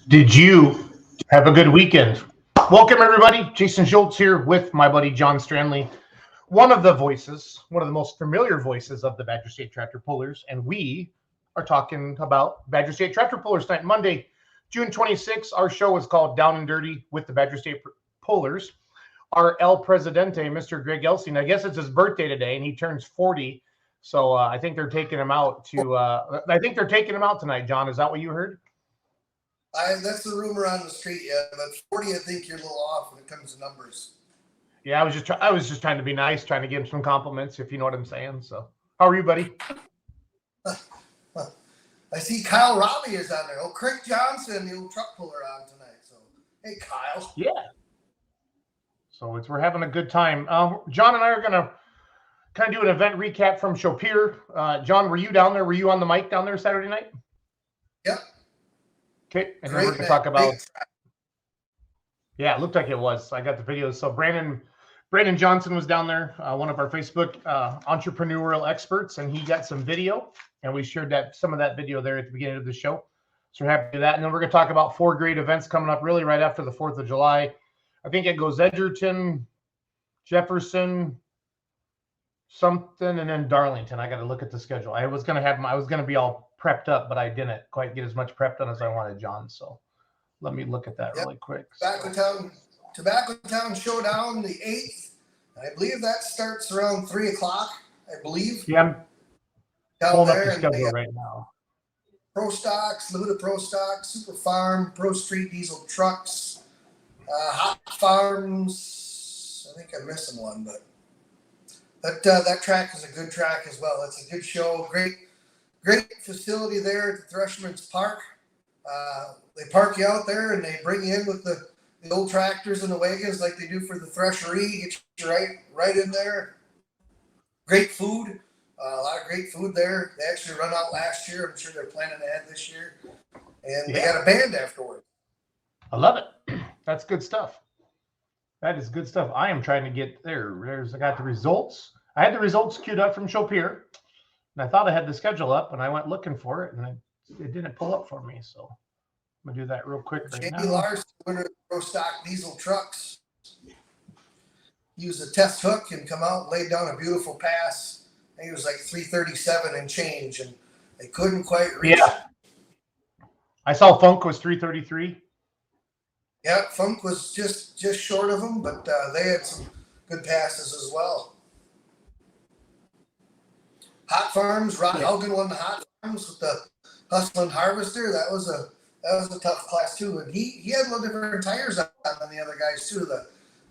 Did you have a good weekend? Welcome, everybody. Jason Schultz here with my buddy John Stranley, one of the most familiar voices of the Badger State Tractor Pullers, and we are talking about Badger State Tractor Pullers tonight, Monday, June 26th. Our show is called Down and Dirty with the Badger State Pullers. Our El Presidente, Mr. Greg Elsing, I guess it's his birthday today, and he turns 40. So I think they're taking him out tonight. John, is that what you heard? That's the rumor on the street. Yeah, but 40, I think you're a little off when it comes to numbers. Yeah, I was just trying to be nice, trying to give him some compliments, if you know what I'm saying. So, how are you, buddy? I see Kyle Robbie is on there. Oh, Craig Johnson, the old truck puller, on tonight. So, hey, Kyle. Yeah. So we're having a good time. John and I are gonna kind of do an event recap from Chopir. John, were you down there? Were you on the mic down there Saturday night? Yep. Okay, and then we're going to talk about. Yeah, it looked like it was. I got the videos. So Brandon Johnson was down there, one of our Facebook entrepreneurial experts, and he got some video, and we shared some of that video there at the beginning of the show. So we're happy to do that. And then we're going to talk about 4 great events coming up really right after the 4th of July. I think it goes Edgerton, Jefferson, something, and then Darlington. I got to look at the schedule. I was going to be all prepped up, but I didn't quite get as much prepped done as I wanted, John. So let me look at that really quick. Tobacco Town Showdown, the 8th. I believe that starts around 3 o'clock, I believe. Yeah, I'm down pulling there up the schedule right now. Pro Stocks, Limited Pro Stocks, Super Farm, Pro Street Diesel Trucks, Hot Farms. I think I'm missing one, but that track is a good track as well. It's a good show. Great facility there at the Thresherman's Park. They park you out there and they bring you in with the old tractors and the wagons like they do for the threshery. Get you right in there. Great food. A lot of great food there. They actually run out last year. I'm sure they're planning ahead this year. And they got a band afterward. I love it. That's good stuff. That is good stuff. I am trying to get there. I got the results. I had the results queued up from Chopir, and I thought I had the schedule up, and I went looking for it, and it didn't pull up for me. So I'm gonna do that real quick right now. Jamie Larson, winner of Pro Stock Diesel Trucks, used a test hook and come out and laid down a beautiful pass. I think it was like 337 and change, and they couldn't quite reach it. I saw Funk was 333. Yeah, Funk was just short of them, but they had some good passes as well. Hot Farms, Rod Elgin won the Hot Farms with the Hustlin' Harvester. That was a tough class too, and he had a little different tires on than the other guys too.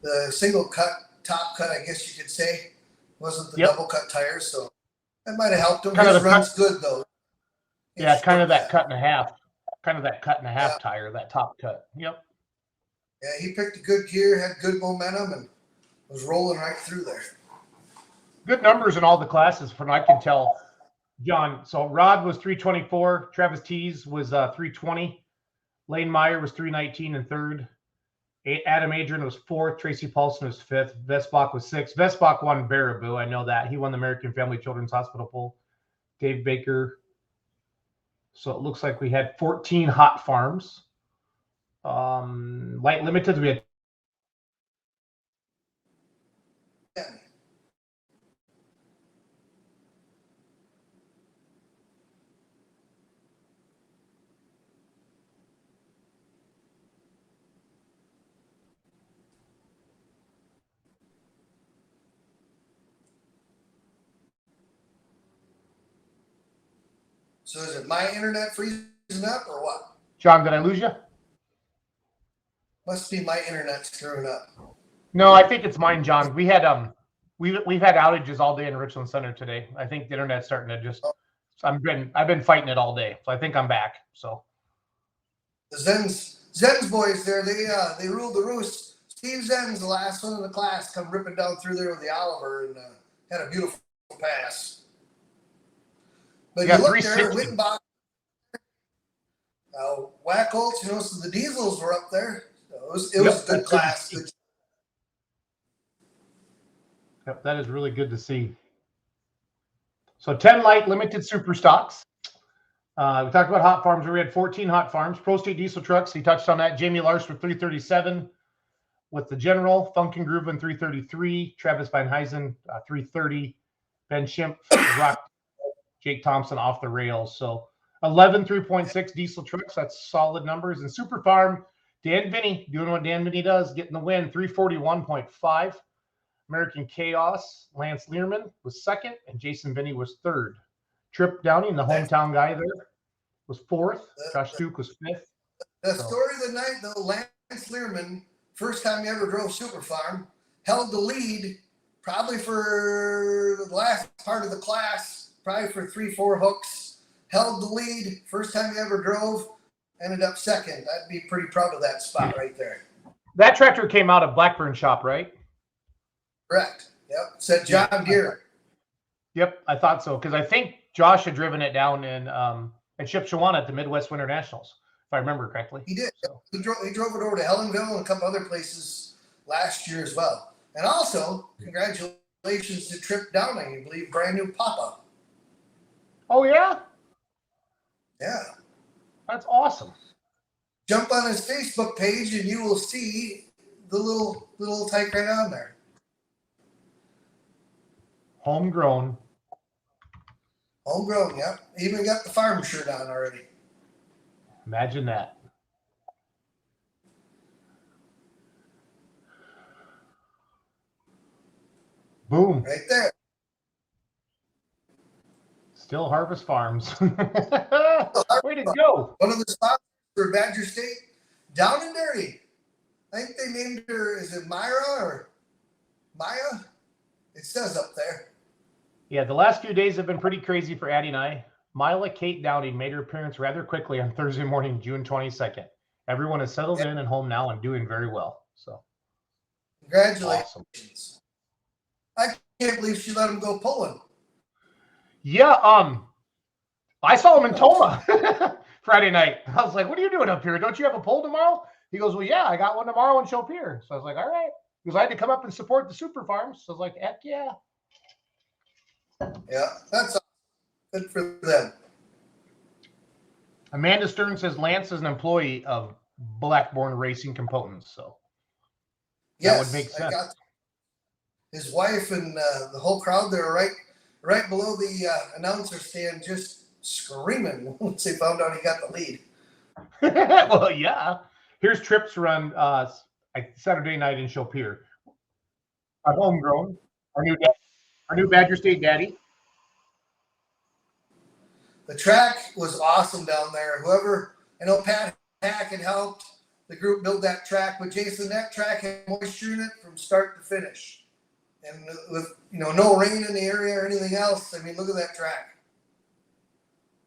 The single cut, top cut, I guess you could say, wasn't the double cut tires, so that might have helped him. His run's good though. Yeah, kind of that cut and a half. Kind of that cut and a half tire, that top cut. Yep. Yeah, he picked a good gear, had good momentum, and was rolling right through there. Good numbers in all the classes from what I can tell, John. So Rod was 324. Travis Tees was 320. Lane Meyer was 319 and third. Adam Adrian was fourth. Tracy Paulson was fifth. Vesbach was sixth. Vesbach won Baraboo. I know that. He won the American Family Children's Hospital poll. Dave Baker. So it looks like we had 14 Hot Farms. Light Limited, we had So is it my internet freezing up or what? John, did I lose you? Must be my internet screwing up. No, I think it's mine, John. We had we've had outages all day in Richland Center today. I think the internet's starting to just. I've been fighting it all day, so I think I'm back. So the Zen's boys there, they ruled the roost. Steve Zen's the last one in the class, come ripping down through there with the Oliver and had a beautiful pass. But you look there, Wittenbach, Wackholtz, so the Diesels were up there. So it was a good class. Yep, that is really good to see. So 10 light limited super stocks. We talked about Hot Farms. We had 14 Hot Farms. Pro Street Diesel Trucks, he touched on that. Jamie Larson with 337 with the General. Funkin' Groovin' 333. Travis Van Huysen 330. Ben Schimpf, Rock. Jake Thompson off the rails. So 11 3.6 diesel trucks. That's solid numbers. And Super Farm, Dan Vinny doing what Dan Vinny does, getting the win, 341.5. American Chaos, Lance Learman was second, and Jason Vinny was third. Trip Downey, the hometown guy there, was fourth. Josh Duke was fifth. The story of the night, though, Lance Learman, first time he ever drove Super Farm, held the lead probably for the last part of the class. Probably for 3-4 hooks, held the lead. First time he ever drove, ended up second. I'd be pretty proud of that spot right there. That tractor came out of Blackburn shop, right? Correct. Yep. Said John Deere. Yep, I thought so because I think Josh had driven it down in at Shipshewana at the Midwest Winter Nationals, if I remember correctly. He did. So. He drove it over to Hellenville and a couple other places last year as well. And also, congratulations to Trip Downing. You believe brand new Papa. Oh, yeah? Yeah. That's awesome. Jump on his Facebook page and you will see the little type right on there. Homegrown. Homegrown, yep. Even got the farm shirt on already. Imagine that. Boom. Right there. Still Harvest Farms. Way to go. One of the spots for Badger State, down and dirty. I think they named her, is it Myra or Maya? It says up there. Yeah, the last few days have been pretty crazy for Addie and I. Mila Kate Downing made her appearance rather quickly on Thursday morning, June 22nd. Everyone is settled in and home now and doing very well. So, congratulations. Awesome. I can't believe she let him go pulling. Yeah, I saw him in Toma Friday night. I was like, what are you doing up here? Don't you have a poll tomorrow? He goes, well, yeah, I got one tomorrow in Chaupier. So I was like, all right. Because I had to come up and support the Super Farms. So I was like, heck yeah. Yeah, that's good for them. Amanda Stern says Lance is an employee of Blackburn Racing Components. So yes, that would make sense. His wife and the whole crowd there right below the announcer stand just screaming once they found out he got the lead. Well, yeah. Here's Tripp's run Saturday night in Chaupier. Our homegrown, our new Badger State daddy. The track was awesome down there. Whoever, I know Pat Hack had helped the group build that track, but Jason, that track had moisture in it from start to finish. And with, no rain in the area or anything else, I mean, look at that track.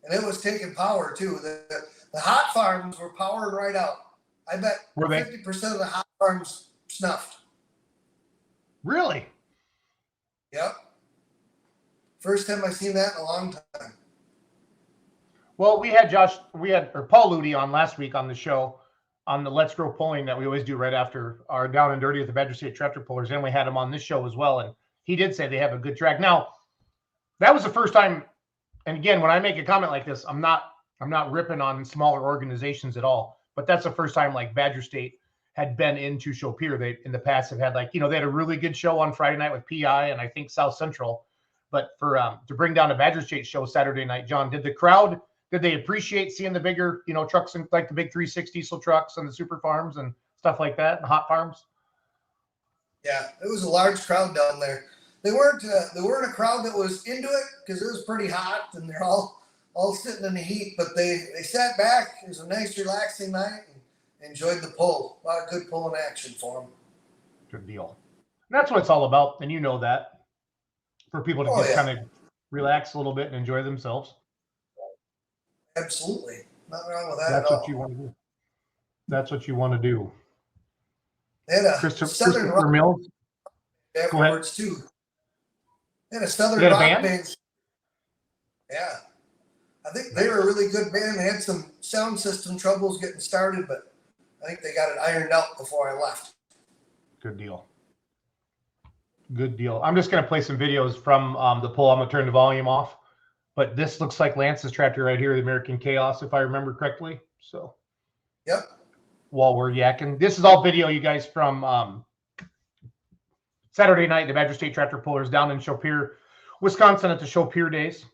And it was taking power too. The hot farms were powering right out. I bet 50% of the hot farms snuffed. Really? Yep. First time I've seen that in a long time. Well, we had Paul Ludi on last week on the show on the Let's Grow polling that we always do right after our Down and Dirty with the Badger State Tractor Pullers. And we had him on this show as well. And he did say they have a good track. Now, that was the first time. And again, when I make a comment like this, I'm not ripping on smaller organizations at all. But that's the first time like Badger State had been into Chaupier. They in the past have had they had a really good show on Friday night with PI and I think South Central. But for to bring down a Badger State show Saturday night, John, did they appreciate seeing the bigger, trucks and like the big 360 diesel trucks and the super farms and stuff like that and hot farms? Yeah, it was a large crowd down there. They weren't a crowd that was into it because it was pretty hot and they're all sitting in the heat, but they sat back. It was a nice, relaxing night and enjoyed the pull. A lot of good pulling action for them. Good deal. And that's what it's all about, and you know that. For people to just kind of relax a little bit and enjoy themselves. Absolutely. Nothing wrong with that That's at all. what you want to do. That's what you want to do. They had a Christopher Mills. Afterwards, too. They had a Southern rock band. Yeah. I think they were a really good band. They had some sound system troubles getting started, but I think they got it ironed out before I left. Good deal. Good deal. I'm just going to play some videos from the poll. I'm going to turn the volume off. But this looks like Lance's tractor right here, the American Chaos, if I remember correctly. So, yep. While we're yakking, this is all video, you guys, from Saturday night. The Badger State Tractor Pullers down in Chaupier, Wisconsin, at the Chaupier Days.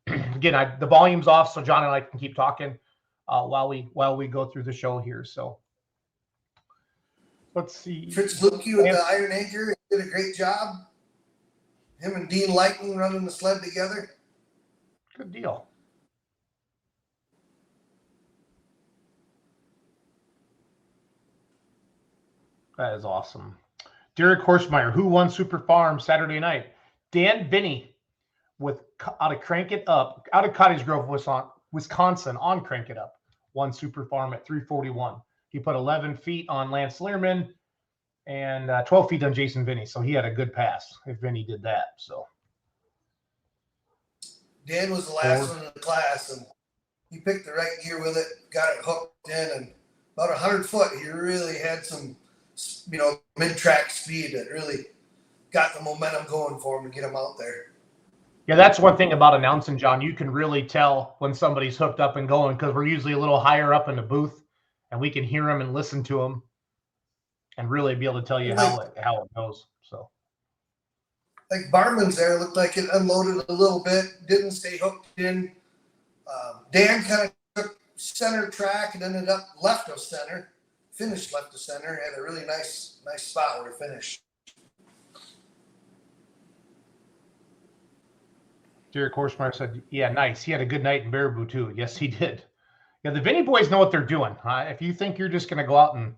Again, the volume's off, so John and I can keep talking while we go through the show here. So, let's see. Fritz Lukey with the Iron Anchor did a great job. Him and Dean Lightning running the sled together. Good deal. That is awesome. Derek Horstmeyer, who won Super Farm Saturday night? Dan Binney out of Cottage Grove, Wisconsin on Crank It Up, won Super Farm at 341. He put 11 feet on Lance Learman and 12 feet on Jason Binney. So he had a good pass if Binney did that. So Dan was the last one in the class, and he picked the right gear with it, got it hooked in, and about 100 foot, he really had some, mid-track speed that really got the momentum going for him to get him out there. Yeah, that's one thing about announcing, John. You can really tell when somebody's hooked up and going because we're usually a little higher up in the booth, and we can hear them and listen to them and really be able to tell you how it goes. So. Like Barman's there, looked like it unloaded a little bit, didn't stay hooked in. Dan kind of took center track and ended up left of center, finished left of center, had a really nice spot where to finish. Derek Horsemeyer said, yeah, nice. He had a good night in Baraboo too. Yes, he did. Yeah, the Vinny boys know what they're doing. If you think you're just going to go out and,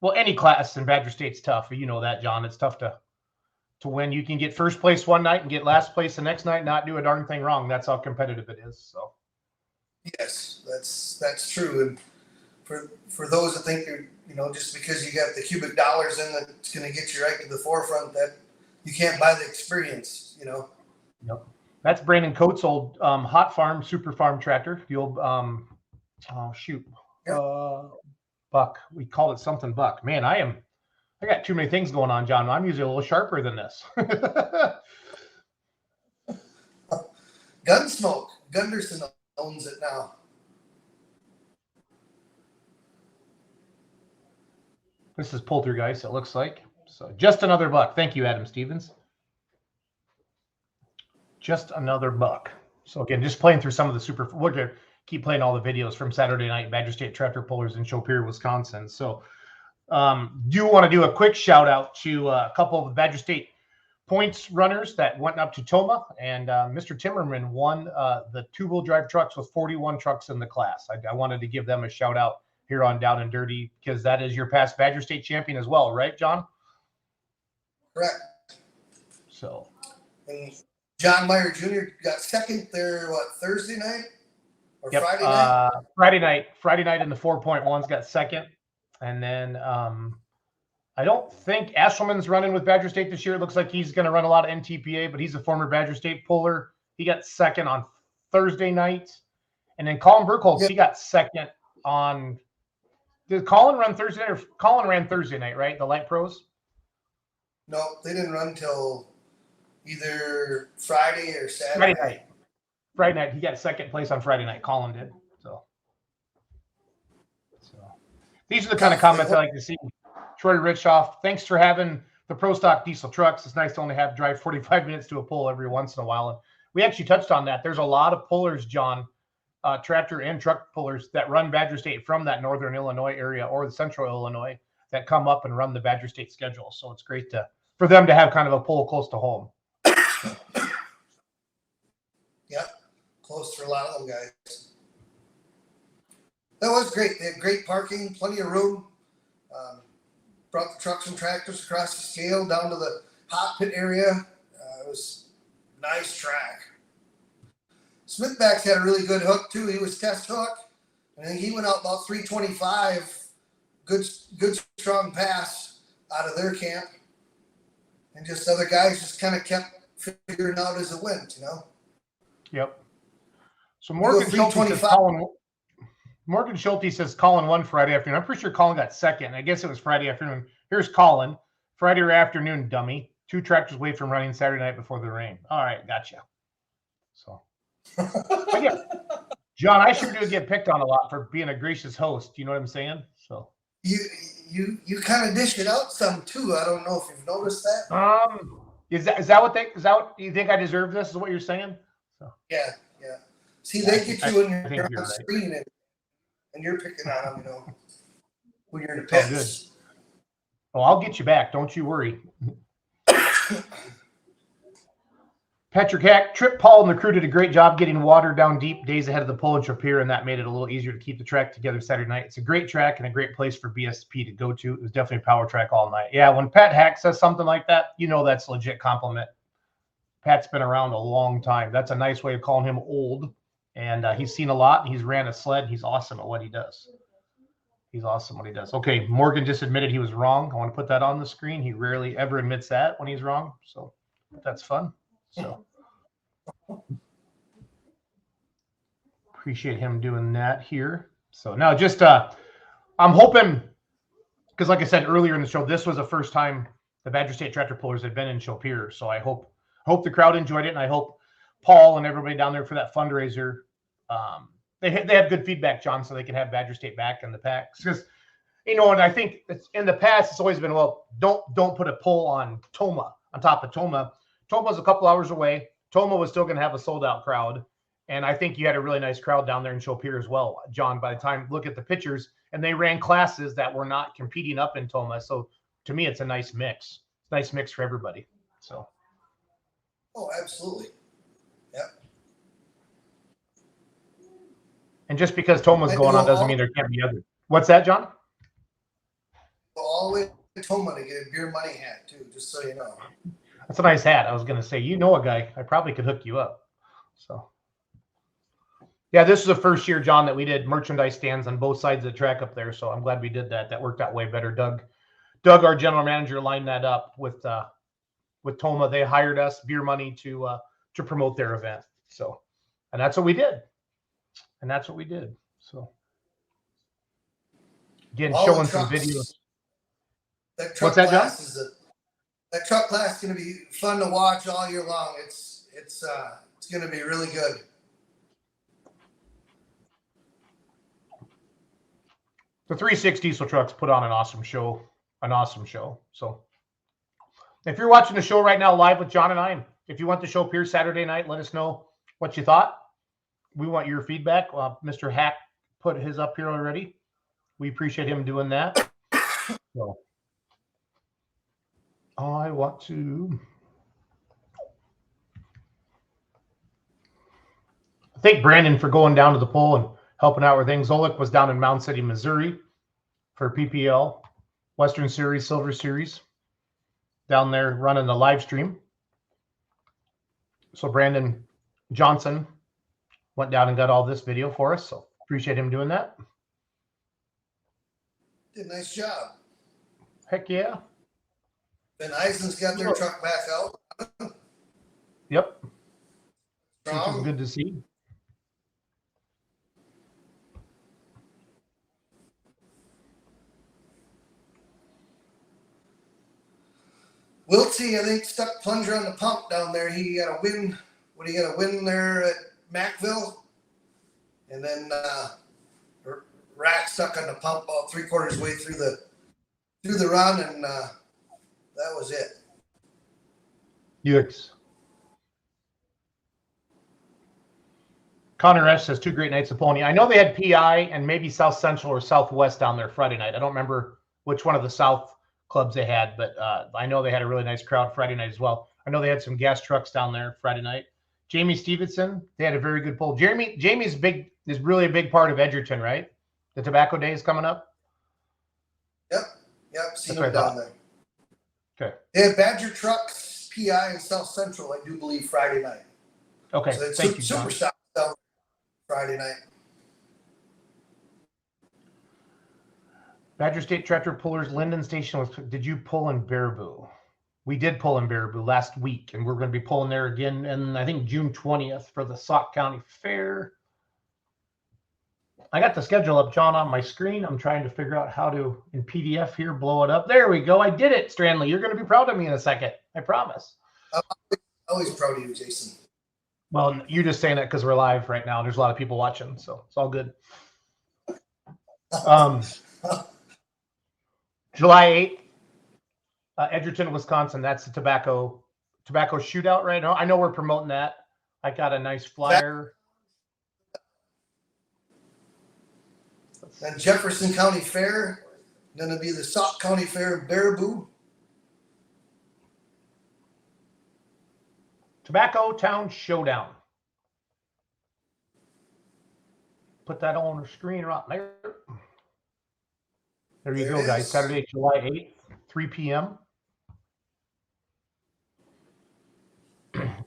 well, any class in Badger State's tough. You know that, John. It's tough to win. You can get first place one night and get last place the next night, not do a darn thing wrong. That's how competitive it is. So, yes, that's true. And for those that think you're, just because you got the cubic dollars in that's going to get you right to the forefront, that you can't buy the experience. Yep. That's Brandon Coates' old Hot Farm Super Farm tractor. The old Buck. We called it something Buck. Man, I got too many things going on, John. I'm usually a little sharper than this. Gunsmoke. Gunderson owns it now. This is Poltergeist, it looks like. So just another buck. Thank you, Adam Stevens. Just another buck. So again, just playing through some of the we're going to keep playing all the videos from Saturday night, Badger State Tractor Pullers in Chopir, Wisconsin. So do want to do a quick shout out to a couple of Badger State points runners that went up to Tomah, and Mr. Timmerman won the two-wheel drive trucks with 41 trucks in the class. I wanted to give them a shout out here on Down and Dirty, because that is your past Badger State champion as well, right, John? Correct. So, and John Meyer Jr. got second there, Thursday night or yep, Friday night? Friday night in the 4.1s got second. And then I don't think Ashelman's running with Badger State this year. It looks like he's going to run a lot of NTPA, but he's a former Badger State puller. He got second on Thursday night. And then Colin Burkholz, he got second on – did Colin run Thursday night? Or Colin ran Thursday night, right? The light pros? No, they didn't run till either Friday or Saturday. Friday night. He got second place on Friday night. Colin did. So these are the kind of comments I like to see. Troy Richoff, thanks for having the Pro Stock diesel trucks. It's nice to only have drive 45 minutes to a pull every once in a while. And we actually touched on that. There's a lot of pullers, John, tractor and truck pullers that run Badger State from that northern Illinois area or the central Illinois that come up and run the Badger State schedule. So it's great for them to have kind of a pull close to home. Yep, close for a lot of them guys. That was great. They had great parking, plenty of room. Brought the trucks and tractors across the scale down to the hot pit area. It was a nice track. Smithbacks had a really good hook too. He was test hook. I think he went out about 325. Good strong pass out of their camp. And just other guys just kind of kept figuring out as it went, Yep. So Morgan Schulte says Colin won Friday afternoon. I'm pretty sure Colin got second. I guess it was Friday afternoon. Here's Colin. Friday afternoon, dummy. 2 tractors away from running Saturday night before the rain. All right, gotcha. So, but yeah, John, I sure do get picked on a lot for being a gracious host. You know what I'm saying? So you kind of dish it out some too. I don't know if you've noticed that. Is that what you think I deserve this? Is what you're saying? So yeah. See, they get you in your on screen and you're picking on them, when you're in the pits. Oh, I'll get you back. Don't you worry. Patrick Hack, Trip Paul and the crew did a great job getting water down deep days ahead of the pull in Chopir, and that made it a little easier to keep the track together Saturday night. It's a great track and a great place for BSP to go to. It was definitely a power track all night. Yeah, when Pat Hack says something like that, that's a legit compliment. Pat's been around a long time. That's a nice way of calling him old. And he's seen a lot. He's ran a sled. He's awesome at what he does. Okay, Morgan just admitted he was wrong. I want to put that on the screen. He rarely ever admits that when he's wrong. So that's fun. So appreciate him doing that here. So now just I'm hoping, because like I said earlier in the show, this was the first time the Badger State Tractor Pullers had been in Chopir. So I hope the crowd enjoyed it, and I hope Paul and everybody down there for that fundraiser, they have good feedback, John, so they can have Badger State back in the packs. Because, and I think in the past, it's always been, well, don't put a pull on Tomah, on top of Tomah. Tomah's a couple hours away. Tomah was still going to have a sold-out crowd. And I think you had a really nice crowd down there in Chopir as well, John, by the time look at the pictures. And they ran classes that were not competing up in Tomah. So to me, it's a nice mix. It's a nice mix for everybody. So. Oh, absolutely. Yep. And just because Toma's going on doesn't mean there can't be others. What's that, John? All the way to Toma to get a beer money hat too, just so you know. That's a nice hat. I was going to say, you know a guy. I probably could hook you up. So, yeah, this is the first year, John, that we did merchandise stands on both sides of the track up there. So I'm glad we did that. That worked out way better. Doug, our general manager, lined that up with Toma. They hired us, beer money, to promote their event. So, and that's what we did. So, again, All showing the some trucks. videos. That truck What's that, John? class that truck class is going to be fun to watch all year long. It's going to be really good. The 360 diesel trucks put on an awesome show. So if you're watching the show right now live with John and I, if you want the show up here Saturday night, let us know what you thought. We want your feedback. Mr. Hack put his up here already. We appreciate him doing that. So I want to thank Brandon for going down to the pole and helping out with things. Oleg was down in Mound City, Missouri for PPL, Western Series, Silver Series, down there running the live stream. So Brandon Johnson went down and got all this video for us. So appreciate him doing that. Did a nice job. Heck yeah. Ben Eisen's got their truck back out. Yep. Which Strong. is good to see. Wiltsey, I think, stuck plunger on the pump down there. He got a win. What he got a win there at Macville, and then Rack stuck on the pump about 3/4 way through the run, and that was it. Yikes. Connor S says 2 great nights of pony. I know they had PI and maybe South Central or Southwest down there Friday night. I don't remember which one of the South clubs they had, but I know they had a really nice crowd Friday night as well. I know they had some gas trucks down there Friday night. Jamie Stevenson, they had a very good poll. Jamie's is really a big part of Edgerton, right? The Tobacco Day is coming up. Yep, seen That's them down there. Okay. They had Badger trucks, PI, and South Central, I do believe, Friday night. Okay, So it's thank you, John. super stock down Friday night. Badger State Tractor Pullers, Linden Station did you pull in Baraboo? We did pull in Baraboo last week, and we're going to be pulling there again, and I think June 20th for the Sauk County Fair. I got the schedule up, John, on my screen. I'm trying to figure out how to, in PDF here, blow it up. There we go. I did it, Stranley. You're going to be proud of me in a second. I promise. Always proud of you, Jason. Well, you're just saying it because we're live right now. There's a lot of people watching, so it's all good. July 8th, Edgerton, Wisconsin. That's the tobacco shootout right now. I know we're promoting that. I got a nice flyer. And Jefferson County Fair, going to be the Sauk County Fair in Baraboo. Tobacco Town Showdown. Put that on the screen right there. There you go, guys. Saturday, July 8th, 3 p.m.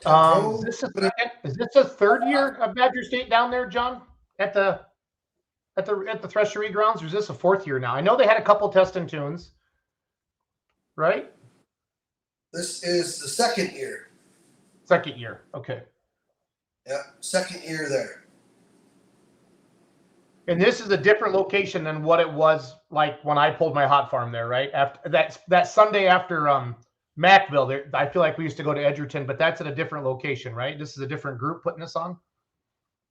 Is this a third year of Badger State down there, John? At the Threshery grounds, or is this a fourth year now? I know they had a couple testing tunes, right? This is the second year. Second year, okay. Yeah, second year there. And this is a different location than what it was like when I pulled my hot farm there, right? After that Sunday after Macville, there, I feel like we used to go to Edgerton, but that's at a different location, right? This is a different group putting this on?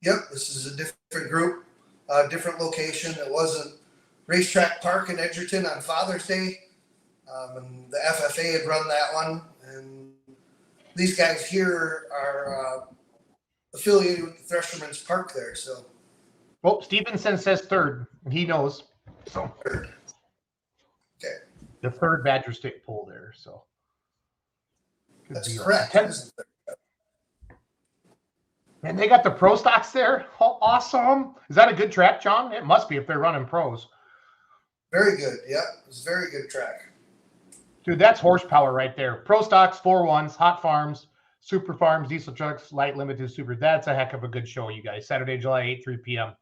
Yep, this is a different group, different location. It wasn't Racetrack Park in Edgerton on Father's Day. And the FFA had run that one. And these guys here are affiliated with the Thresherman's Park there, so. Well, Stevenson says third, and he knows. So Third. Okay. The third Badger State poll there. So that's correct. And they got the pro stocks there. Oh, awesome. Is that a good track, John? It must be if they're running pros. Very good. Yep, it's a very good track. Dude, that's horsepower right there. Pro stocks, 4-1s, hot farms, super farms, diesel trucks, light limited super. That's a heck of a good show, you guys. Saturday, July 8th, 3 p.m.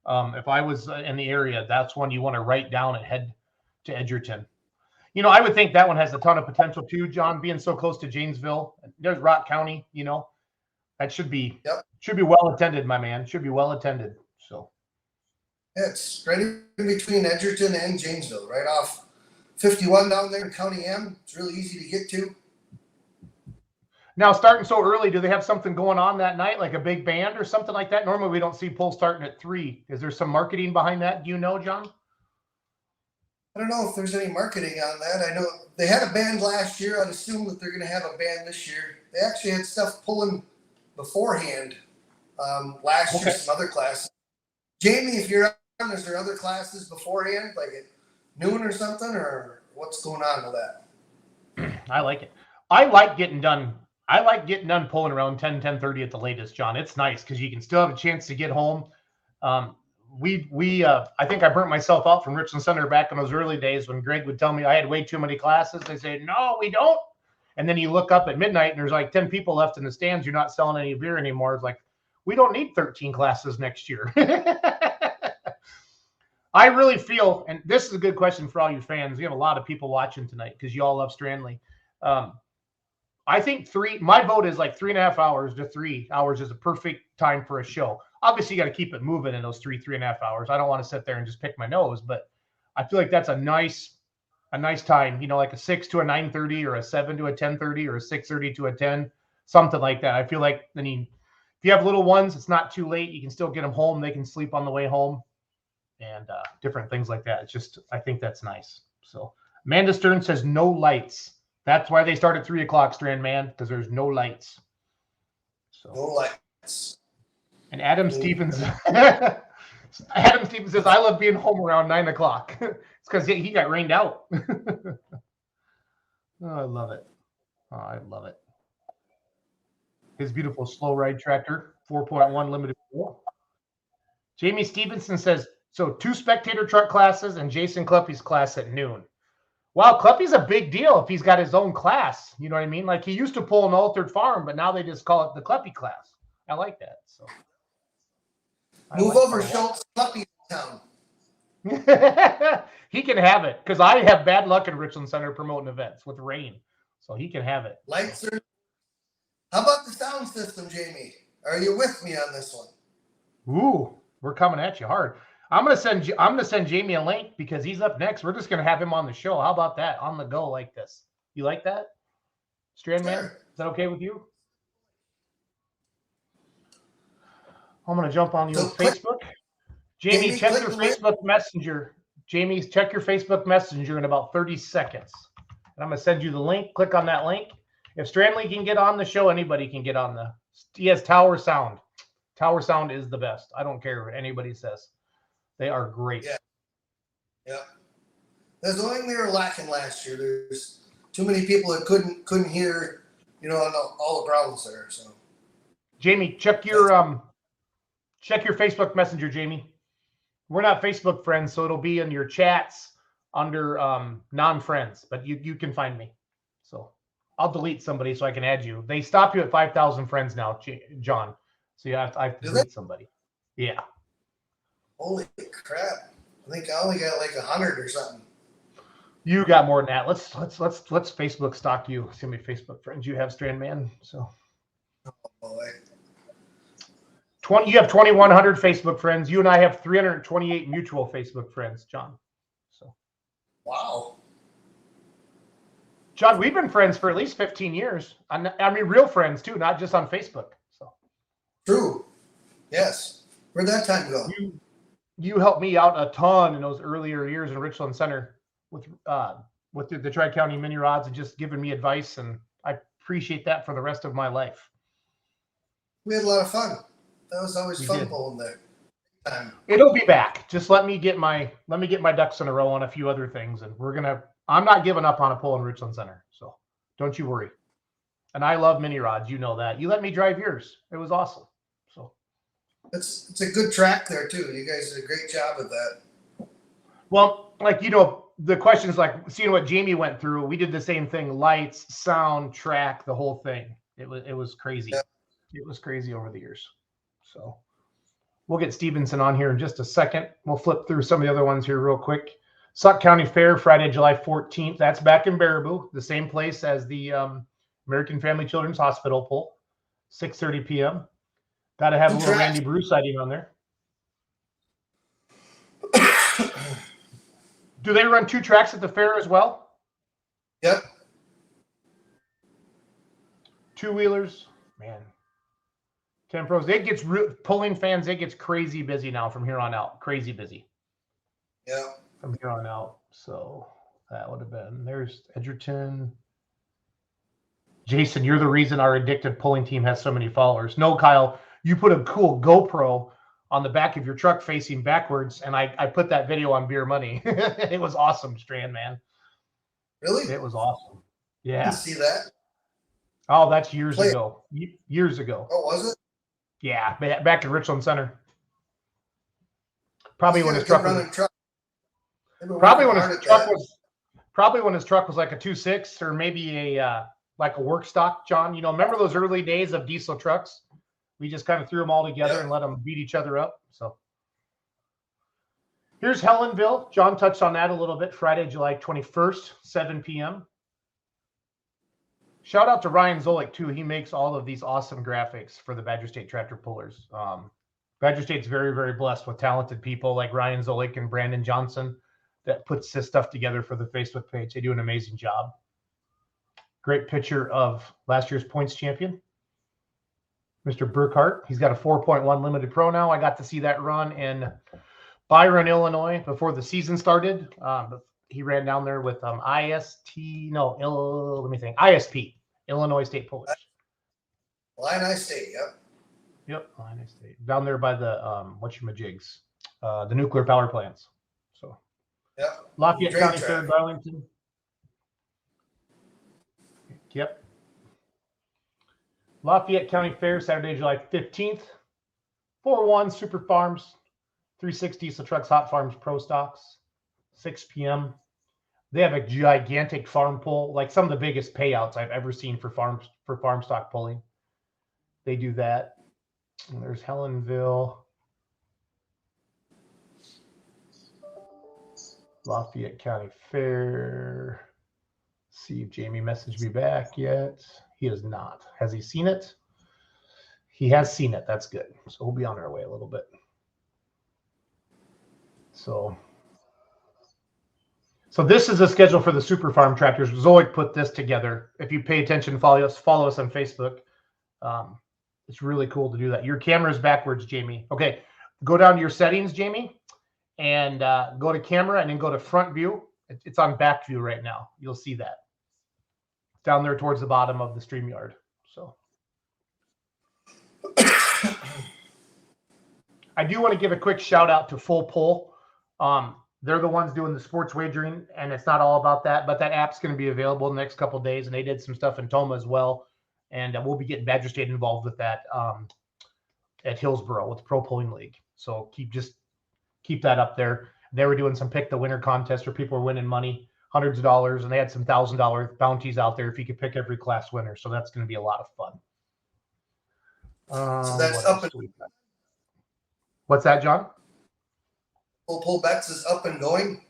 If I was in the area, that's one you want to write down and head to Edgerton. You know, I would think that one has a ton of potential too, John, being so close to Janesville. There's Rock County, you know. That should be well attended, my man. Should be well attended. So it's right in between Edgerton and Janesville, right off 51 down there in County M. It's really easy to get to. Now, starting so early, do they have something going on that night, like a big band or something like that? Normally, we don't see polls starting at 3. Is there some marketing behind that? Do you know, John? I don't know if there's any marketing on that. I know they had a band last year. I'd assume that they're going to have a band this year. They actually had stuff pulling beforehand last year, some other classes. Jamie, if you're on, is there other classes beforehand, like at noon or something, or what's going on with that? I like it. I like getting done pulling around 10:30 at the latest, John. It's nice because you can still have a chance to get home. I think I burnt myself out from Richland Center back in those early days when Greg would tell me I had way too many classes. They say, no, we don't. And then you look up at midnight and there's like 10 people left in the stands. You're not selling any beer anymore. It's like, we don't need 13 classes next year. I really feel, and this is a good question for all you fans. We have a lot of people watching tonight because you all love Strandley. I think my vote is like 3.5 hours to 3 hours is a perfect time for a show. Obviously, you got to keep it moving in those 3.5 hours. I don't want to sit there and just pick my nose, but I feel like that's a nice time, you know, like a 6 to a 9:30 or a 7 to a 10:30 or a 6:30 to a 10, something like that. I feel like, I mean, if you have little ones, it's not too late. You can still get them home. They can sleep on the way home and different things like that. It's just, I think that's nice. So Amanda Stern says no lights. That's why they start at 3 o'clock, Strand Man, because there's no lights. So no lights. And Adam Stevens says, I love being home around 9 o'clock. It's because he got rained out. Oh, I love it. Oh, I love it. His beautiful slow ride tractor, 4.1 limited. Jamie Stevenson says, so 2 spectator truck classes and Jason Kleppy's class at noon. Wow, Kleppy's a big deal if he's got his own class. You know what I mean? Like he used to pull an altered farm, but now they just call it the Kleppy class. I like that. So move over, Schultz. Kleppy in town. He can have it because I have bad luck in Richland Center promoting events with rain, so he can have it. Lights are. How about the sound system, Jamie? Are you with me on this one? Ooh, we're coming at you hard. I'm gonna send Jamie a link because he's up next. We're just gonna have him on the show. How about that? On the go like this. You like that, Strand Man? Sure. Is that okay with you? I'm gonna jump on you on Facebook. Jamie, check your Facebook Messenger. Jamie, check your Facebook Messenger in about 30 seconds. And I'm gonna send you the link. Click on that link. If Strandley can get on the show, anybody can get on the. He has Tower Sound. Tower Sound is the best. I don't care what anybody says. They are great. Yeah. That's the only thing they were lacking last year. There's too many people that couldn't hear, you know, on all the grounds there. So, Jamie, check your Facebook Messenger, Jamie. We're not Facebook friends, so it'll be in your chats under non-friends, but you can find me. So I'll delete somebody so I can add you. They stop you at 5,000 friends now, John. So I have to delete somebody. Yeah. Holy crap! I think I only got like 100 or something. You got more than that. Let's Facebook stalk you. See how many Facebook friends you have, Strand Man. So. Oh boy. You have 2,100 Facebook friends. You and I have 328 mutual Facebook friends, John. So. Wow. John, we've been friends for at least 15 years. I mean, real friends too, not just on Facebook. So. True. Yes. Where'd that time go? You helped me out a ton in those earlier years in Richland Center with the Tri-County Mini Rods and just giving me advice, and I appreciate that for the rest of my life. We had a lot of fun. That was always fun pulling there. It'll be back. Just let me get my ducks in a row on a few other things, and I'm not giving up on a pull in Richland Center, so don't you worry. And I love Mini Rods, you know that. You let me drive yours. It was awesome. It's a good track there too. You guys did a great job with that. Well, like, the question is like seeing what Jamie went through. We did the same thing: lights, sound, track, the whole thing. It was crazy. Yeah. It was crazy over the years. So we'll get Stevenson on here in just a second. We'll flip through some of the other ones here real quick. Sauk County Fair, Friday, July 14th. That's back in Baraboo, the same place as the American Family Children's Hospital pull, 6:30 p.m. Got to have a little Randy Bruce sighting on there. Do they run 2 tracks at the fair as well? Yep. 2-wheelers, man. 10 pros. It gets pulling fans. It gets crazy busy now from here on out. Crazy busy. Yeah. From here on out. So that would have been. There's Edgerton. Jason, you're the reason our addicted pulling team has so many followers. No, Kyle, you put a cool GoPro on the back of your truck facing backwards, and I put that video on Beer Money. It was awesome, Strand, man. Really? It was awesome. Yeah. I didn't see that. Oh, that's years ago. Years ago. Oh, was it? Yeah, back in Richland Center. Probably when his truck was. Probably when his truck was like a 2.6 or maybe a like a work stock, John. Remember those early days of diesel trucks? We just kind of threw them all together and let them beat each other up. So here's Helenville. John touched on that a little bit. Friday, July 21st, 7 p.m. Shout out to Ryan Zolik, too. He makes all of these awesome graphics for the Badger State tractor pullers. Badger State's very, very blessed with talented people like Ryan Zolik and Brandon Johnson that puts this stuff together for the Facebook page. They do an amazing job. Great picture of last year's points champion, Mr. Burkhart. He's got a 4.1 limited pro now. I got to see that run in Byron, Illinois before the season started. He ran down there with ISP, Illinois State Pullers. Illini State, yep. Yep, Illinois State. Down there by the, whatchamajigs, the nuclear power plants. So, yep. Lafayette County Fair, Darlington. Yep. Lafayette County Fair, Saturday, July 15th. 4-1 Super Farms, 360 diesel trucks, Hot Farms Pro Stocks, 6 p.m. They have a gigantic farm pull, like some of the biggest payouts I've ever seen for farm stock pulling. They do that. And there's Helenville. Lafayette County Fair. See if Jamie messaged me back yet. He has not. Has he seen it? He has seen it. That's good. So we'll be on our way a little bit. So this is the schedule for the Super Farm tractors. Zoic put this together. If you pay attention, follow us on Facebook. It's really cool to do that. Your camera is backwards, Jamie. Okay, go down to your settings, Jamie, and go to camera and then go to front view. It's on back view right now. You'll see that. Down there towards the bottom of the StreamYard. So I do want to give a quick shout out to Full Pull. They're the ones doing the sports wagering, and it's not all about that, but that app's going to be available in the next couple of days, and they did some stuff in Toma as well, and we'll be getting Badger State involved with that at Hillsboro with the Pro Pulling League. So keep that up there. They were doing some pick the winner contest where people were winning money, hundreds of dollars, and they had some $1,000 bounties out there if you could pick every class winner. So that's going to be a lot of fun. So that's up and what's that, John? Full Pull Bets is up and going.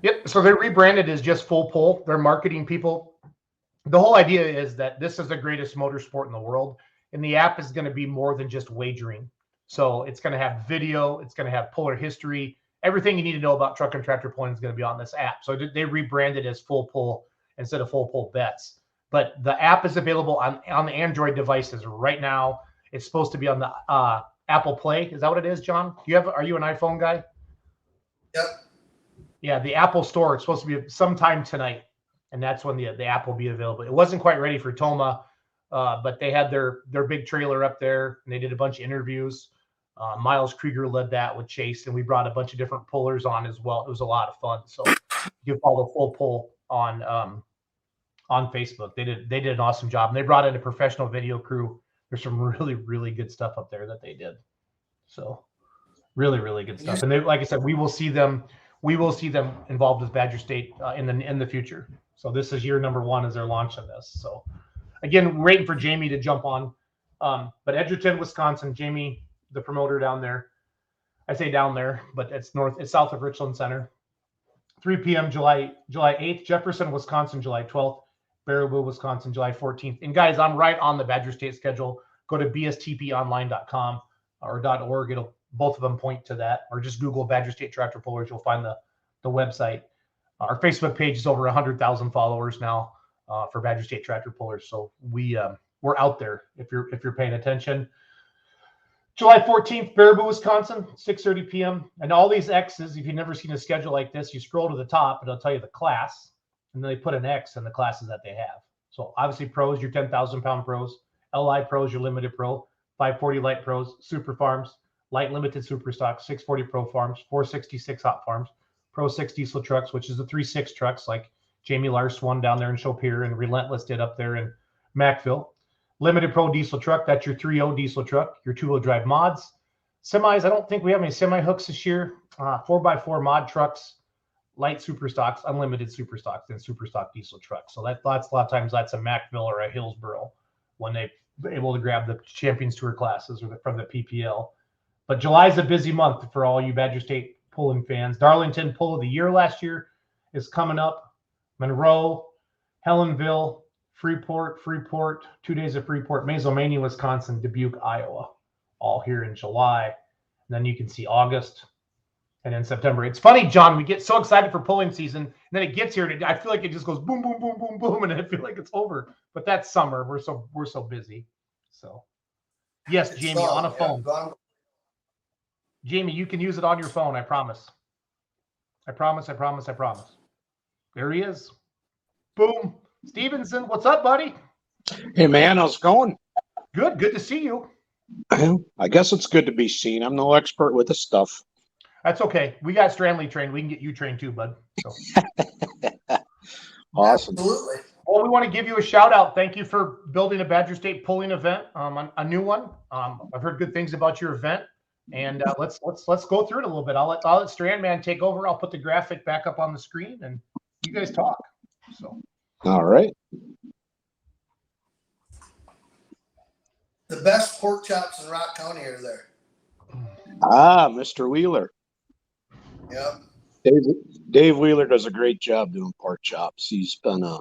Yep. So they're rebranded as just Full Pull. They're marketing people. The whole idea is that this is the greatest motorsport in the world, and the app is going to be more than just wagering. So it's going to have video. It's going to have puller history. Everything you need to know about truck and tractor pulling is going to be on this app. So they rebranded as Full Pull instead of Full Pull Bets. But the app is available on the Android devices right now. It's supposed to be on the Apple Play. Is that what it is, John? Are you an iPhone guy? Yep. Yeah, the Apple Store. It's supposed to be sometime tonight, and that's when the app will be available. It wasn't quite ready for Toma, but they had their big trailer up there, and they did a bunch of interviews. Miles Krieger led that with Chase, and we brought a bunch of different pullers on as well. It was a lot of fun. So you can follow Full Pull on Facebook. They did an awesome job, and they brought in a professional video crew. There's some really, really good stuff up there that they did. So really, really good stuff. And they, like I said, we will see them involved with Badger State in the future. So this is year number 1 as they're launching this. So again, waiting for Jamie to jump on. But Edgerton, Wisconsin, Jamie, the promoter down there. I say down there, but it's south of Richland Center. 3 p.m. July 8th. Jefferson, Wisconsin, July 12th. Baraboo, Wisconsin, July 14th. And guys, I'm right on the Badger State schedule. Go to bstponline.com or .org. It'll both of them point to that, or just Google Badger State Tractor Pullers. You'll find the website. Our Facebook page is over 100,000 followers now for Badger State Tractor Pullers. So we're out there if you're paying attention. July 14th, Baraboo, Wisconsin, 6:30 p.m. And all these X's, if you've never seen a schedule like this, you scroll to the top and it'll tell you the class, and then they put an X in the classes that they have. So obviously pros, your 10,000 pound pros, LI pros, your limited pro, 540 light pros, super farms, light limited super stock, 640 pro farms, 466 hot farms, Pro 6 diesel trucks, which is the 3.6 trucks like Jamie Lars won down there in Chopir and Relentless did up there in Macville. Limited pro diesel truck, that's your 3.0 diesel truck, your 2-wheel drive mods. Semis, I don't think we have any semi hooks this year. 4x4 mod trucks, light super stocks, unlimited super stocks, and super stock diesel trucks. So that's a lot of times that's a Macville or a Hillsboro when they're able to grab the Champions Tour classes or from the PPL. But July is a busy month for all you Badger State pulling fans. Darlington Pull of the Year last year is coming up. Monroe, Helenville, Freeport, 2 days of Freeport, Mazomania, Wisconsin, Dubuque, Iowa, all here in July. And then you can see August and then September. It's funny, John, we get so excited for pulling season, and then it gets here, and I feel like it just goes boom, boom, boom, boom, boom, and I feel like it's over. But that's summer. We're so busy. So, yes, It's Jamie, fall, on a phone. Jamie, you can use it on your phone. I promise. I promise. There he is. Boom. Stevenson, what's up, buddy? Hey, man, how's it going? Good to see you. I guess it's good to be seen. I'm no expert with this stuff. That's okay. We got Stranley trained. We can get you trained too, bud. So. Awesome. Absolutely. Well, we want to give you a shout out. Thank you for building a Badger State pulling event, a new one. I've heard good things about your event, and let's go through it a little bit. I'll let Strandman take over. I'll put the graphic back up on the screen, and you guys talk. So. All right. The best pork chops in Rock County are there. Mr. Wheeler. Yep. Dave Wheeler does a great job doing pork chops. He's been a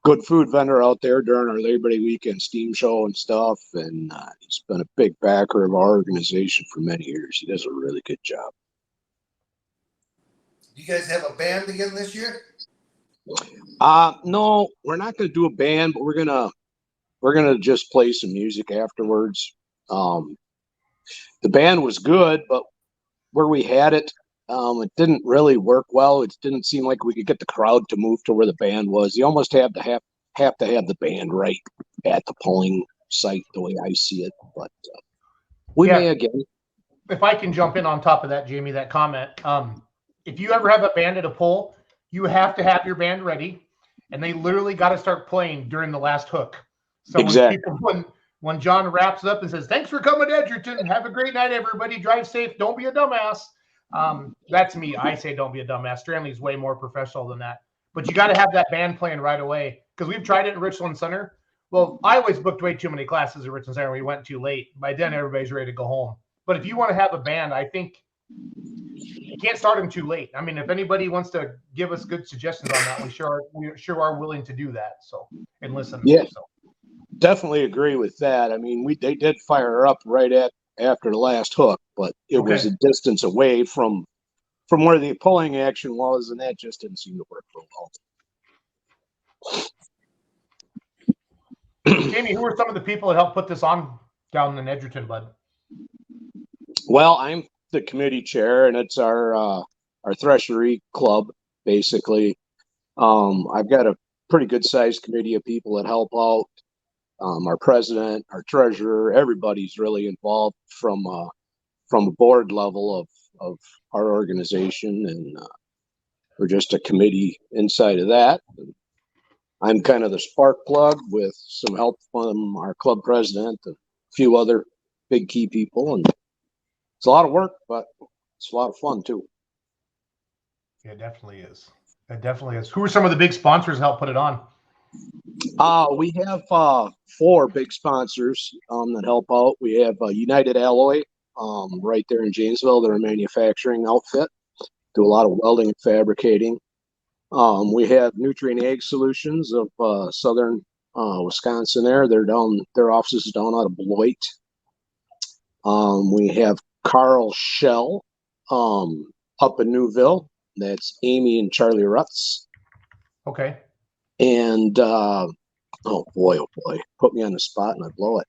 good food vendor out there during our Labor Day weekend steam show and stuff, and he's been a big backer of our organization for many years. He does a really good job. You guys have a band again this year? No, we're not going to do a band, but we're gonna just play some music afterwards. The band was good, but where we had it, it didn't really work well. It didn't seem like we could get the crowd to move to where the band was. You almost have to have the band right at the polling site, the way I see it. But we may again. If I can jump in on top of that, Jamie, that comment. If you ever have a band at a poll, you have to have your band ready, and they literally got to start playing during the last hook. So exactly. When John wraps up and says, "Thanks for coming to Edgerton. Have a great night, everybody. Drive safe. Don't be a dumbass." That's me. I say don't be a dumbass. Stranley's way more professional than that. But you got to have that band playing right away, because we've tried it in Richland Center. Well, I always booked way too many classes at Richland Center. We went too late. By then, everybody's ready to go home. But if you want to have a band, I think you can't start them too late. I mean, if anybody wants to give us good suggestions on that, we sure are willing to do that. So, and listen. Yeah. So. Definitely agree with that. I mean, they did fire up right after the last hook, but it was a distance away from where the pulling action was, and that just didn't seem to work real well. Jamie, who are some of the people that helped put this on down in Edgerton, bud? Well, I'm the committee chair, and it's our threshery club, basically. I've got a pretty good sized committee of people that help out. Our president, our treasurer, everybody's really involved from a board level of our organization, and we're just a committee inside of that. I'm kind of the spark plug with some help from our club president and a few other big key people, and It's a lot of work, but it's a lot of fun too. Yeah, it definitely is. It definitely is. Who are some of the big sponsors that help put it on? We have 4 big sponsors that help out. We have United Alloy right there in Janesville. They're a manufacturing outfit. Do a lot of welding and fabricating. We have Nutrient Ag Solutions of southern Wisconsin. Their office is down out of Beloit. We have Carl Shell up in Newville. That's Amy and Charlie Rutz. Okay. And oh boy, put me on the spot and I blow it.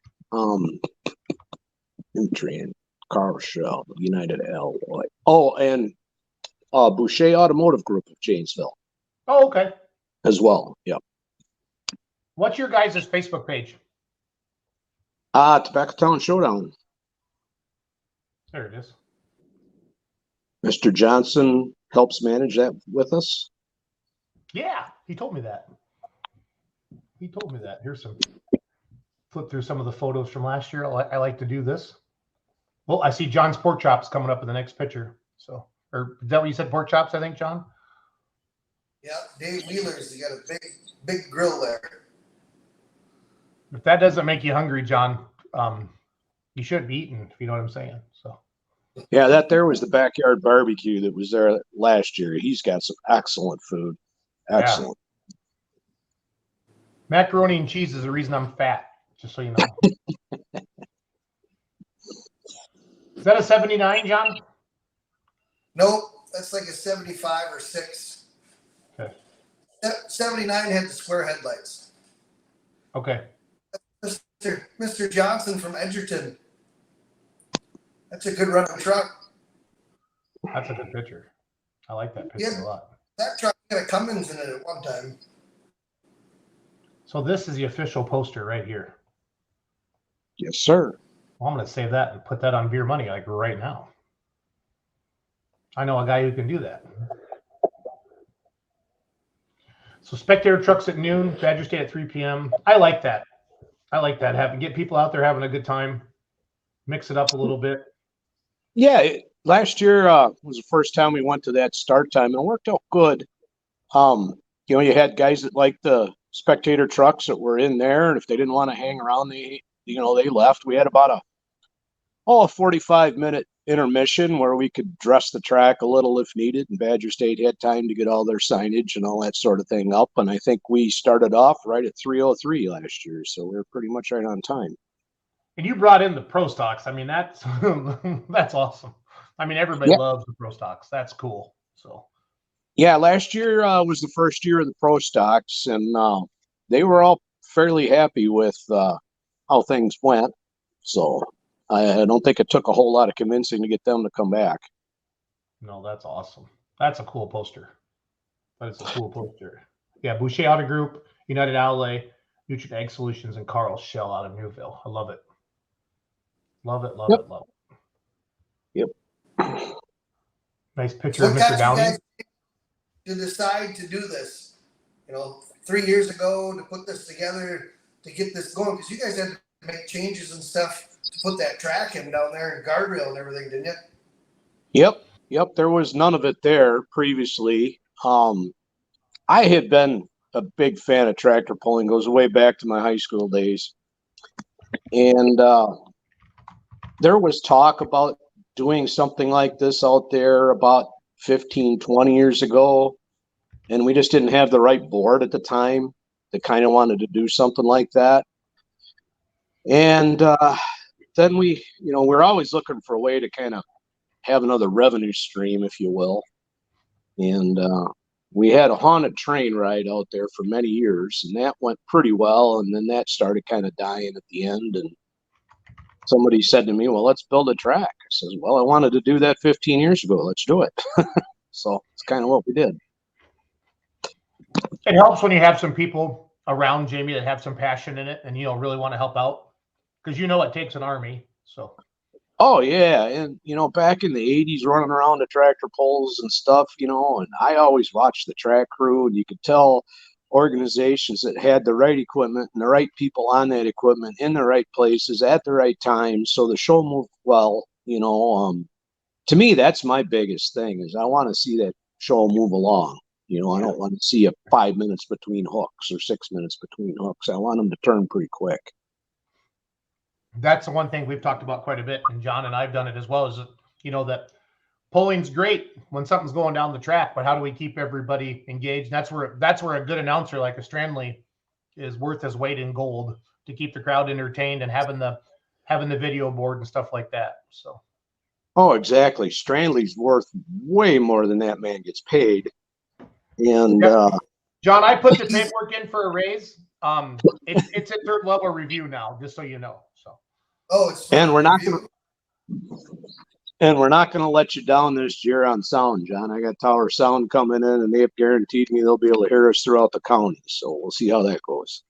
Nutrient, Carl Shell, United Alloy. Oh, and Boucher Automotive Group of Janesville. Oh, okay. As well. Yep. What's your guys' Facebook page? Tobacco Town Showdown. There it is. Mr. Johnson helps manage that with us. Yeah, he told me that. Here's some. Flip through some of the photos from last year. I like to do this. Well, I see John's pork chops coming up in the next picture. So, or is that what you said? Pork chops, I think, John. Yeah, Dave Wheeler's. He got a big grill there. If that doesn't make you hungry, John, you shouldn't be eating. If you know what I'm saying. So. Yeah, that there was the backyard barbecue that was there last year. He's got some excellent food. Excellent. Yeah. Macaroni and cheese is the reason I'm fat, just so you know. Is that a 79, John? Nope, that's like a 75 or 6. Okay. 79 had the square headlights. Okay. Mr. Johnson from Edgerton. That's a good running truck. That's a good picture. I like that picture a lot. That truck had a Cummins in it at one time. So this is the official poster right here. Yes, sir. Well, I'm going to save that and put that on Beer Money like right now. I know a guy who can do that. So spectator trucks at noon, Badger State at 3 p.m. I like that. Get people out there having a good time. Mix it up a little bit. Yeah, last year was the first time we went to that start time, and it worked out good. You had guys that liked the spectator trucks that were in there, and if they didn't want to hang around, they left. We had about a 45-minute intermission where we could dress the track a little if needed, and Badger State had time to get all their signage and all that sort of thing up. And I think we started off right at 3:03 last year, so we were pretty much right on time. And you brought in the Pro Stocks. I mean, that's that's awesome. I mean, everybody loves the Pro Stocks. That's cool. So. Yeah, last year was the first year of the Pro Stocks, and they were all fairly happy with how things went. So I don't think it took a whole lot of convincing to get them to come back. No, that's awesome. That's a cool poster. That's a cool poster. Yeah, Boucher Auto Group, United Alloy, Nutrient Ag Solutions, and Carl Shell out of Newville. I love it. Love it. Yep. Nice picture of Mr. Downey. To decide to do this, 3 years ago, to put this together, to get this going, because you guys had to make changes and stuff to put that track in down there and guardrail and everything, didn't you? Yep. There was none of it there previously. I had been a big fan of tractor pulling, goes way back to my high school days. And there was talk about doing something like this out there about 15, 20 years ago. And we just didn't have the right board at the time that kind of wanted to do something like that. And then we're always looking for a way to kind of have another revenue stream, if you will. And we had a haunted train ride out there for many years, and that went pretty well. And then that started kind of dying at the end. And somebody said to me, well, let's build a track. I says, well, I wanted to do that 15 years ago. Let's do it. So it's kind of what we did. It helps when you have some people around, Jamie, that have some passion in it and, really want to help out, because it takes an army. So. Oh, yeah. And, back in the 80s, running around the tractor pulls and stuff, and I always watched the track crew, and you could tell organizations that had the right equipment and the right people on that equipment in the right places at the right time. So the show moved well. To me, that's my biggest thing is I want to see that show move along. I don't want to see 5 minutes between hooks or 6 minutes between hooks. I want them to turn pretty quick. That's the one thing we've talked about quite a bit, and John and I've done it as well, is that pulling's great when something's going down the track, but how do we keep everybody engaged? That's where a good announcer like a Strandley is worth his weight in gold, to keep the crowd entertained and having the video board and stuff like that. So. Oh, exactly. Strandley's worth way more than that man gets paid. And John, I put the paperwork in for a raise. It's a third level review now, just so you know. So. Oh, it's and we're not gonna let you down this year on sound, John. I got Tower Sound coming in, and they have guaranteed me they'll be able to hear us throughout the county. So we'll see how that goes.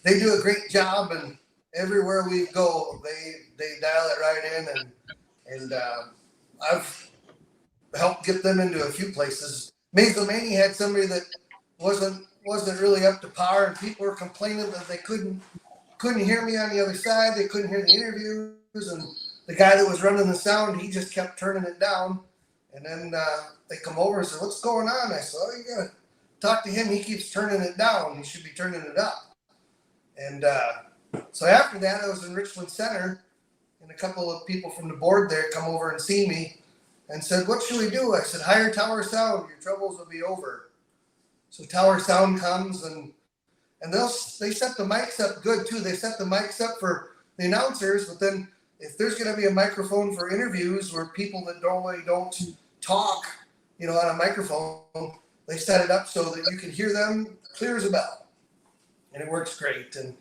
They do a great job, and everywhere we go, they dial it right in, and I've helped get them into a few places. Maysville Mania had somebody that wasn't really up to par, and people were complaining that they couldn't hear me on the other side. They couldn't hear the interviews, and the guy that was running the sound, he just kept turning it down. And then they come over and say, "What's going on?" I said, "Oh, you gotta talk to him. He keeps turning it down. He should be turning it up." And so after that, I was in Richland Center, and a couple of people from the board there come over and see me and said, "What should we do?" I said, "Hire Tower Sound. Your troubles will be over." So Tower Sound comes, and they set the mics up good too. They set the mics up for the announcers, but then if there's going to be a microphone for interviews where people that normally don't talk, on a microphone, they set it up so that you can hear them clear as a bell, and it works great. And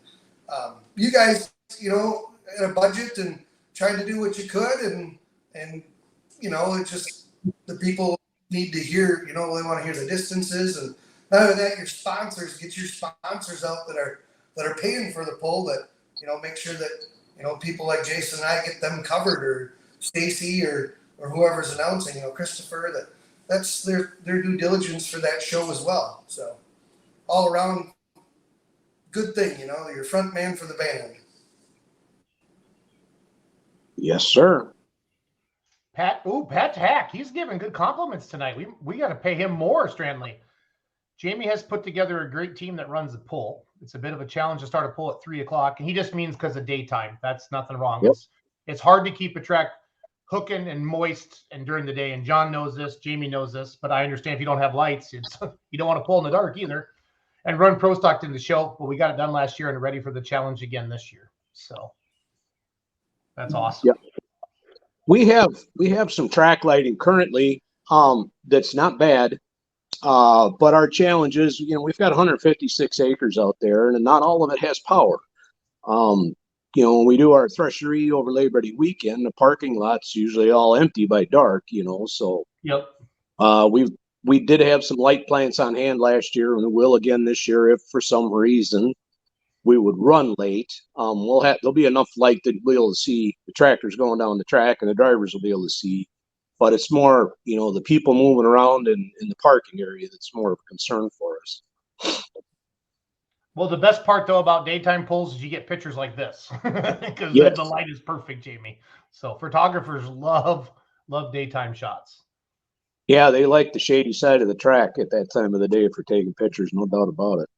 you guys, had a budget and tried to do what you could, and it just, the people need to hear, they want to hear the distances, and not only that, your sponsors, get your sponsors out that are paying for the pull, that make sure that people like Jason and I get them covered, or Stacy or whoever's announcing, Christopher, that's their due diligence for that show as well. So all around good thing, you're front man for the band. Yes, sir. Pat Hack, he's giving good compliments tonight. We got to pay him more, Strandley. Jamie has put together a great team that runs the pull. It's a bit of a challenge to start a pull at 3:00, and he just means because of daytime. That's nothing wrong. Yep. It's hard to keep a track hooking and moist and during the day. And John knows this, Jamie knows this, but I understand if you don't have lights, you don't want to pull in the dark either. And run Pro Stock in the show, but we got it done last year and ready for the challenge again this year. So that's awesome. Yep. We have some track lighting currently. That's not bad. But our challenge is, we've got 156 acres out there, and not all of it has power. When we do our threshery over Labor Day weekend, the parking lot's usually all empty by dark, so. Yep. We did have some light plants on hand last year, and we will again this year if for some reason we would run late. There'll be enough light that we'll be able to see the tractors going down the track, and the drivers will be able to see. But it's more, the people moving around in the parking area that's more of a concern for us. Well, the best part, though, about daytime pulls is you get pictures like this, because Yes. the light is perfect, Jamie. So photographers love daytime shots. Yeah, they like the shady side of the track at that time of the day for taking pictures, no doubt about it.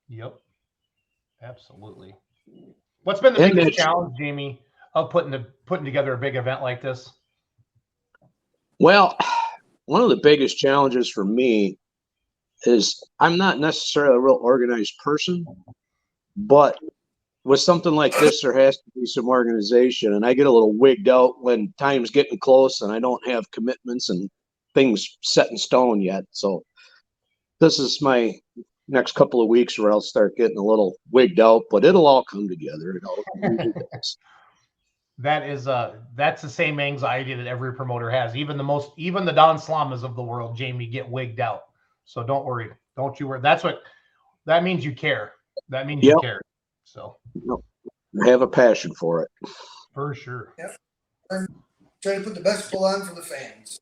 Yep, absolutely. What's been the biggest challenge, Jamie, of putting together a big event like this? Well, one of the biggest challenges for me is I'm not necessarily a real organized person, but with something like this, there has to be some organization, and I get a little wigged out when time's getting close and I don't have commitments and things set in stone yet. So this is my next couple of weeks where I'll start getting a little wigged out, but it'll all come together. That's the same anxiety that every promoter has. Even the Don Slamas of the world, Jamie, get wigged out. So don't worry. Don't you worry. That means you care. That means you care. So I have a passion for it. For sure. Yep. I'm trying to put the best pull on for the fans.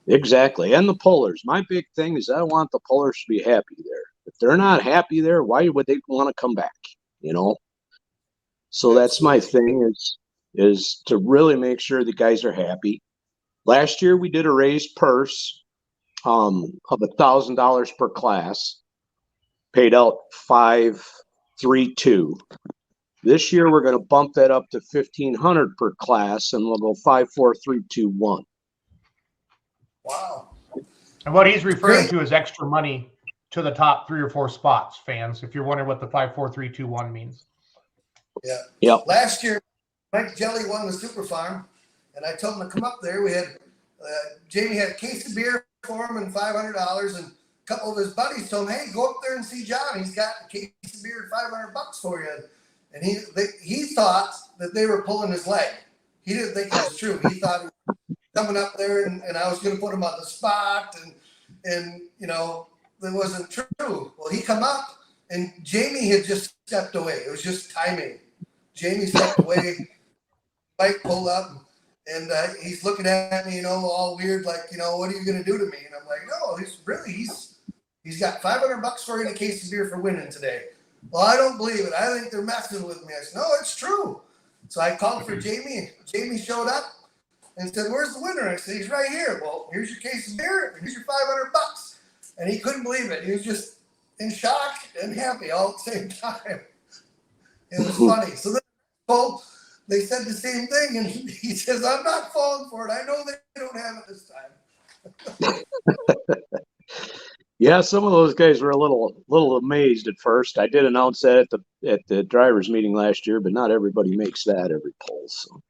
Exactly. And the pullers. My big thing is I want the pullers to be happy there. If they're not happy there, why would they want to come back? So that's my thing is is to really make sure the guys are happy. Last year we did a raised purse of $1,000 per class, paid out 532. This year we're going to bump that up to 1,500 per class, and we'll go 54321. Wow. And what he's referring to is extra money to the top 3 or 4 spots, fans, if you're wondering what the 5, 4, 3, 2, 1 means. Yeah. Yep. Last year, Mike Jelly won the Super Farm, and I told him to come up there. We had Jamie had a case of beer for him and $500, and a couple of his buddies told him, "Hey, go up there and see John. He's got a case of beer and $500 for you." And he thought that they were pulling his leg. He didn't think it was true. He thought he was coming up there and I was going to put him on the spot, and you know, that wasn't true. Well, he come up, and Jamie had just stepped away. It was just timing. Jamie stepped away. Mike pulled up, and he's looking at me, you know, all weird, like, you know, what are you going to do to me? And I'm like, no, he's got $500 for you and a case of beer for winning today. Well, I don't believe it. I think they're messing with me. I said, no, it's true. So I called for Jamie. Jamie showed up and said, where's the winner? I said, he's right here. Well, here's your case of beer. Here's your $500. And he couldn't believe it. He was just in shock and happy all at the same time. It was funny. So then they said the same thing, and he says, I'm not falling for it. I know they don't have it this time. Yeah, some of those guys were a little amazed at first. I did announce that at the drivers' meeting last year, but not everybody makes that every poll. So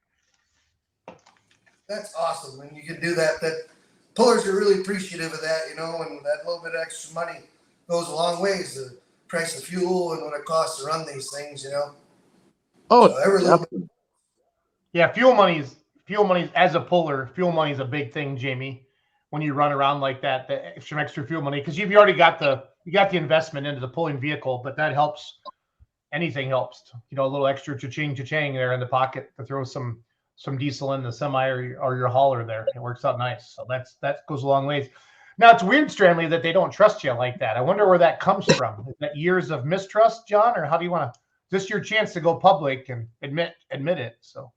that's awesome when you can do that. That pullers are really appreciative of that, you know, and that little bit of extra money goes a long ways. The price of fuel and what it costs to run these things, you know. Oh, so every little bit. Yeah, fuel money's as a puller, fuel money's a big thing, Jamie. When you run around like that, the extra fuel money, because you've already got the investment into the pulling vehicle, but that helps. Anything helps, you know, a little extra cha-ching there in the pocket to throw some diesel in the semi or your hauler there. It works out nice. So that goes a long ways. Now it's weird, Stranley, that they don't trust you like that. I wonder where that comes from. Is that years of mistrust, John, or how do you want to? This is your chance to go public and admit it. So.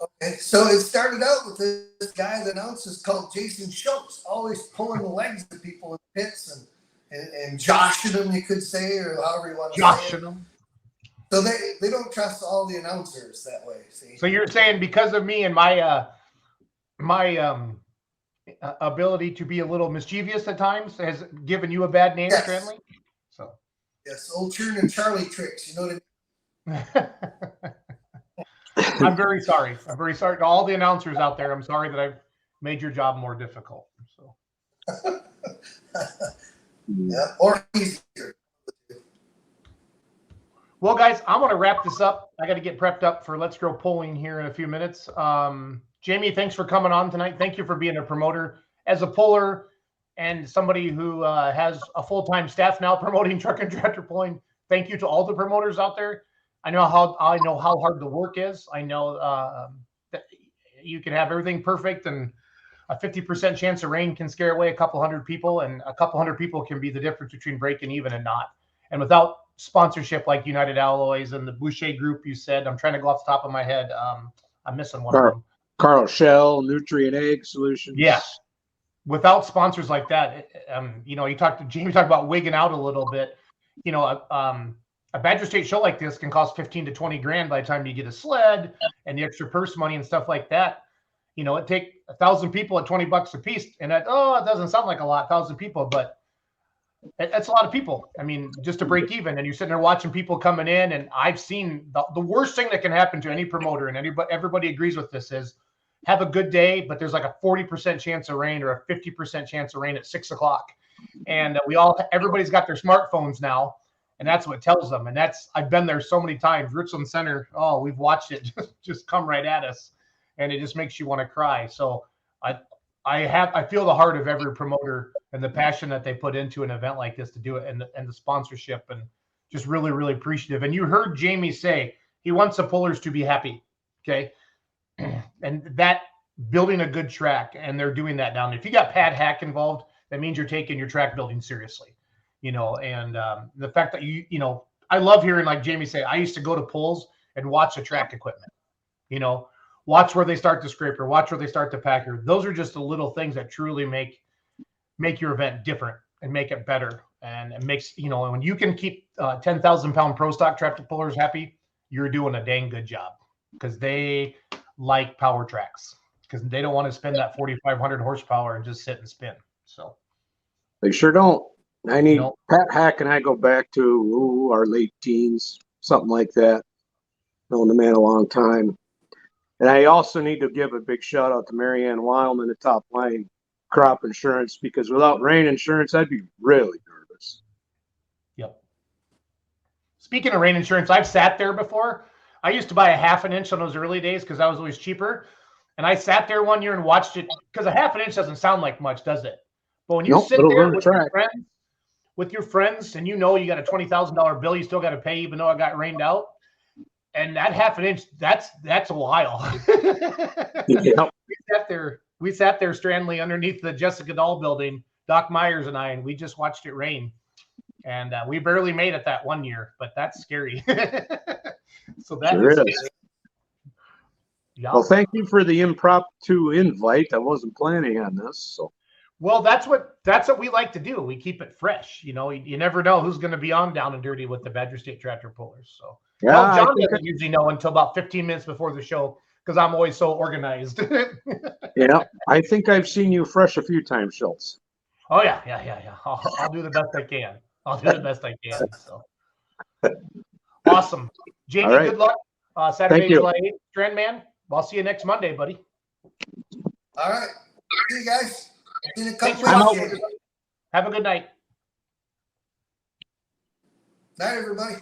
Okay, so it started out with this guy that announces called Jason Schultz, always pulling the legs of people in pits and joshing them, you could say, or however you want to say it. Them. So they don't trust all the announcers that way. See? So you're saying because of me and my ability to be a little mischievous at times has given you a bad name, yes. Stranley? So yes, old Churn and Charlie tricks, you know what I mean? I'm very sorry. I'm very sorry to all the announcers out there. I'm sorry that I've made your job more difficult. So. Yeah, or easier. Well, guys, I'm going to wrap this up. I got to get prepped up for Let's Grow Pulling here in a few minutes. Jamie, thanks for coming on tonight. Thank you for being a promoter. As a puller and somebody who has a full-time staff now promoting truck and tractor pulling, thank you to all the promoters out there. I know how hard the work is. I know that you can have everything perfect, and a 50% chance of rain can scare away a couple hundred people, and a couple hundred people can be the difference between breaking even and not. And without sponsorship like United Alloys and the Boucher Group, you said, I'm trying to go off the top of my head. I'm missing one of them. Carl Shell, Nutrient Ag Solutions. Yeah. Without sponsors like that, you know, Jamie talked about wigging out a little bit. You know, a Badger State show like this can cost 15 to 20 grand by the time you get a sled and the extra purse money and stuff like that. You know, it take 1,000 people at $20 a piece, and it doesn't sound like a lot, 1,000 people, but that's a lot of people. I mean, just to break even, and you're sitting there watching people coming in, and I've seen the worst thing that can happen to any promoter, and everybody agrees with this, is have a good day, but there's like a 40% chance of rain or a 50% chance of rain at 6 o'clock. And everybody's got their smartphones now. And that's what tells them. And I've been there so many times. Richland Center, we've watched it just come right at us. And it just makes you want to cry. So I feel the heart of every promoter and the passion that they put into an event like this to do it, and the sponsorship, and just really, really appreciative. And you heard Jamie say he wants the pullers to be happy. Okay. And that building a good track, and they're doing that down there. If you got pad hack involved, that means you're taking your track building seriously. You know, and the fact that you know, I love hearing, like Jamie say, I used to go to pulls and watch the track equipment. You know, watch where they start the scraper, watch where they start the packer. Those are just the little things that truly make your event different and make it better. And it makes, you know, when you can keep 10,000 pound pro stock tractor pullers happy, you're doing a dang good job, because they like power tracks, because they don't want to spend that 4,500 horsepower and just sit and spin. So They sure don't. I need Nope. Pat Hack and I go back to our late teens, something like that. Known the man a long time. And I also need to give a big shout out to Marianne Wildman at Top Line Crop Insurance, because without rain insurance, I'd be really nervous. Yep. Speaking of rain insurance, I've sat there before. I used to buy a 1/2 inch on those early days because that was always cheaper. And I sat there one year and watched it, because a 1/2 inch doesn't sound like much, does it? But when you Nope, sit it'll there run the with your track. friends, and you know you got a $20,000 bill you still got to pay, even though it got rained out, and that 1/2 inch, that's a while. Yep. We sat there, Strandley, underneath the Jessica Dahl building, Doc Myers and I, and we just watched it rain. And we barely made it that one year, but that's scary. So that Sure is is. scary. Yeah. Well, thank you for the impromptu invite. I wasn't planning on this, so Well, that's what we like to do. We keep it fresh. You know, you never know who's going to be on Down and Dirty with the Badger State Tractor Pullers. So yeah, well, I John think doesn't usually know until about 15 minutes before the show, because I'm always so organized. yeah, I think I've seen you fresh a few times, Schultz. Oh yeah. I'll do the best I can. So awesome, Jamie. All right. Good luck Saturday, Thank you. July 8th, Strand Man. I'll see you next Monday, buddy. All right. See you guys. See you in a Thanks couple for weeks. watching. Have a good night. Night, everybody.